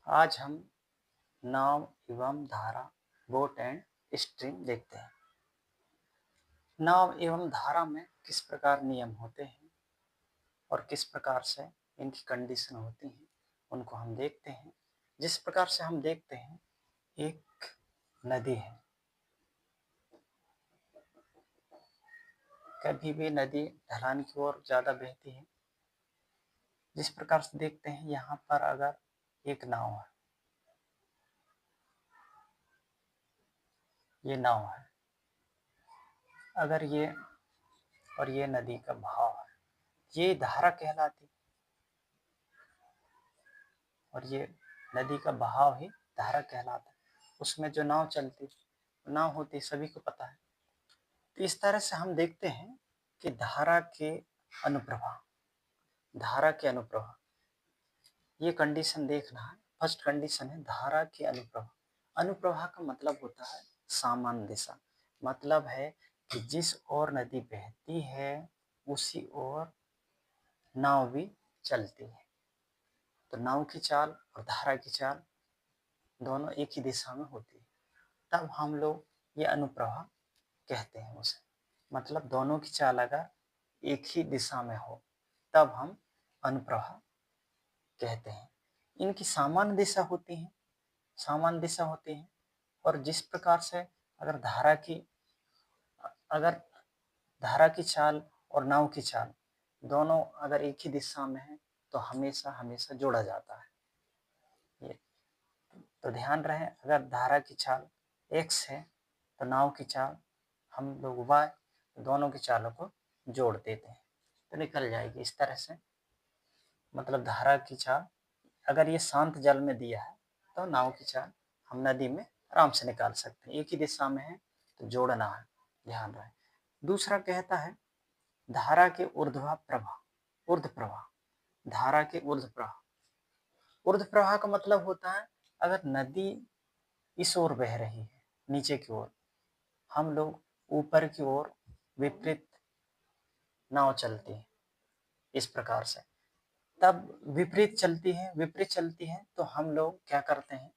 आज हम नाव एवं धारा बोट एंड स्ट्रीम देखते हैं। नाव एवं धारा में किस प्रकार नियम होते हैं और किस प्रकार से इनकी कंडीशन होती हैं उनको हम देखते हैं। जिस प्रकार से हम देखते हैं, एक नदी है। कभी भी नदी ढलान की ओर ज़्यादा बहती है। जिस प्रकार से देखते हैं, यहाँ पर अगर एक नाव है, ये नाव है, अगर ये और ये नदी का बहाव है, ये धारा कहलाती और ये नदी का बहाव ही धारा कहलाता है। उसमें जो नाव चलती, नाव होती, सभी को पता है। तो इस तरह से हम देखते हैं कि धारा के अनुप्रवाह, धारा के अनुप्रवाह, ये कंडीशन देखना है। फर्स्ट कंडीशन है धारा के अनुप्रवाह। अनुप्रवाह का मतलब होता है सामान्य दिशा। मतलब है कि जिस ओर नदी बहती है उसी ओर नाव भी चलती है। तो नाव की चाल और धारा की चाल दोनों एक ही दिशा में होती है, तब हम लोग ये अनुप्रवाह कहते हैं उसे। मतलब दोनों की चाल अगर एक ही दिशा में हो तब हम अनुप्रवाह कहते हैं। इनकी सामान्य दिशा होती है, सामान्य दिशा होती है। और जिस प्रकार से अगर धारा की चाल और नाव की चाल दोनों अगर एक ही दिशा में है तो हमेशा हमेशा जोड़ा जाता है। ये तो ध्यान रहे, अगर धारा की चाल x है तो नाव की चाल हम लोग y, दोनों की चालों को जोड़ देते हैं तो निकल जाएगी इस तरह से। मतलब धारा की चाल अगर ये शांत जल में दिया है तो नाव की चाल हम नदी में आराम से निकाल सकते हैं। एक ही दिशा में है तो जोड़ना है, ध्यान रहे। दूसरा कहता है धारा के ऊर्ध्व प्रवाह, ऊर्ध्व प्रवाह, धारा के ऊर्ध्व प्रवाह। ऊर्ध्व प्रवाह का मतलब होता है अगर नदी इस ओर बह रही है, नीचे की ओर, हम लोग ऊपर की ओर विपरीत नाव चलती है इस प्रकार से, तब विपरीत चलती है तो हम लोग क्या करते हैं,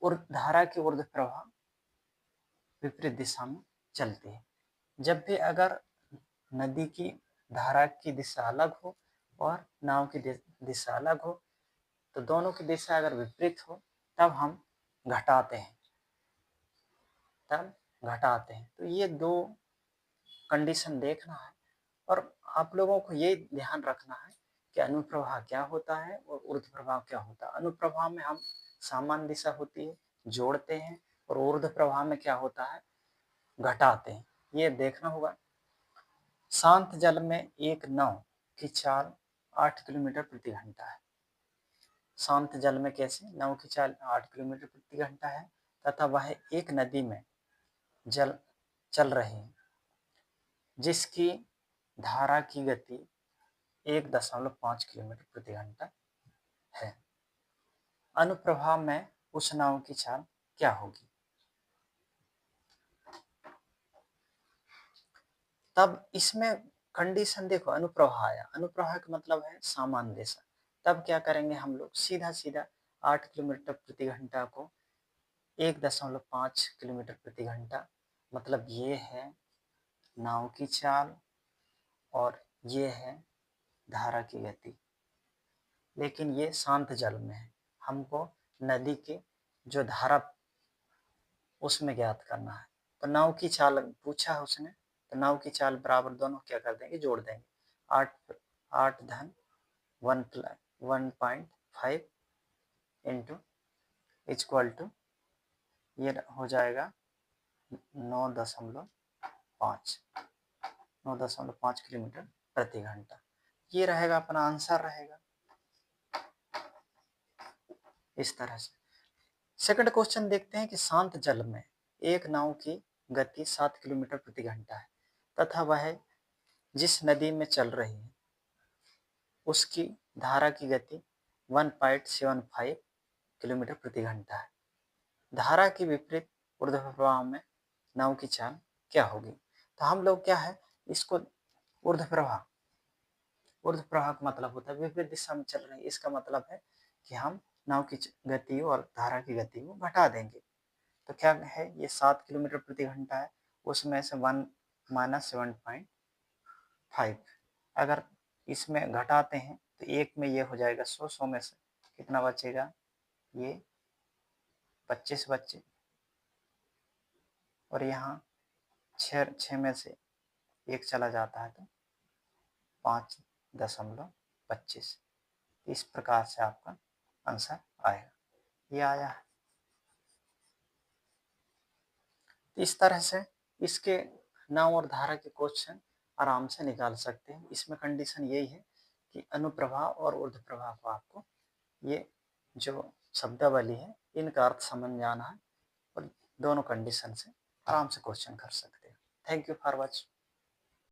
धारा की ऊर्ध्व प्रवाह विपरीत दिशा में चलती है। जब भी अगर नदी की धारा की दिशा अलग हो और नाव की दिशा अलग हो तो दोनों की दिशा अगर विपरीत हो तब हम घटाते हैं, तो ये दो कंडीशन देखना है। और आप लोगों को ये ध्यान रखना है कि अनुप्रवाह क्या होता है और ऊर्ध्व प्रवाह क्या होता है। अनुप्रवाह में हम सामान्य दिशा होती है, जोड़ते हैं, और ऊर्ध्व प्रवाह में क्या होता है, घटाते हैं। ये देखना होगा। शांत जल में एक नाव की चाल 8 किलोमीटर प्रति घंटा है। शांत जल में कैसे, नाव की चाल 8 किलोमीटर प्रति घंटा है तथा वह एक नदी में चल रही है जिसकी धारा की गति 1.5 किलोमीटर प्रति घंटा है। अनुप्रवाह में उस नाव की चाल क्या होगी। तब इसमें कंडीशन देखो, अनुप्रवाह आया, अनुप्रवाह का मतलब है सामान्य दिशा। तब क्या करेंगे हम लोग, सीधा सीधा 8 किलोमीटर प्रति घंटा को 1.5 किलोमीटर प्रति घंटा, मतलब ये है नाव की चाल और ये है धारा की गति। लेकिन ये शांत जल में है, हमको नदी के जो धारा उसमें ज्ञात करना है। तो नाव की चाल पूछा है उसने, तो नाव की चाल बराबर दोनों क्या कर देंगे, जोड़ देंगे। 8 धन 1.5 इंटू इक्वल टू, ये हो जाएगा 9.5 किलोमीटर प्रति घंटा। ये रहेगा अपना आंसर रहेगा इस तरह से। सेकंड क्वेश्चन देखते हैं कि शांत जल में एक नाव की गति 7 किलोमीटर प्रति घंटा है तथा वह जिस नदी में चल रही है उसकी धारा की गति 1.75 किलोमीटर प्रति घंटा है। धारा के विपरीत ऊर्ध्व प्रवाह में नाव की चाल क्या होगी। तो हम लोग क्या है, इसको ऊर्ध्व प्रवाह का मतलब होता है विपरीत दिशा में चल रही है। इसका मतलब है कि हम नाव की गति और धारा की गति को घटा देंगे। तो क्या है, ये 7 किलोमीटर प्रति घंटा है, उसमें से 1 माइनस 7.5, अगर इसमें घटाते हैं तो एक में ये हो जाएगा 100 में से कितना बचेगा, ये 25 बचे, और यहाँ 6 में से एक चला जाता है तो 5.25। इस प्रकार से आपका आंसर आएगा। ये आया है। इस तरह से इसके नाव और धारा के क्वेश्चन आराम से निकाल सकते हैं। इसमें कंडीशन यही है कि अनुप्रवाह और ऊर्ध्व प्रवाह को आपको ये जो शब्दावली है इनका अर्थ समझ जाना है, और दोनों कंडीशन से आराम से क्वेश्चन कर सकते हैं। Thank you for watching.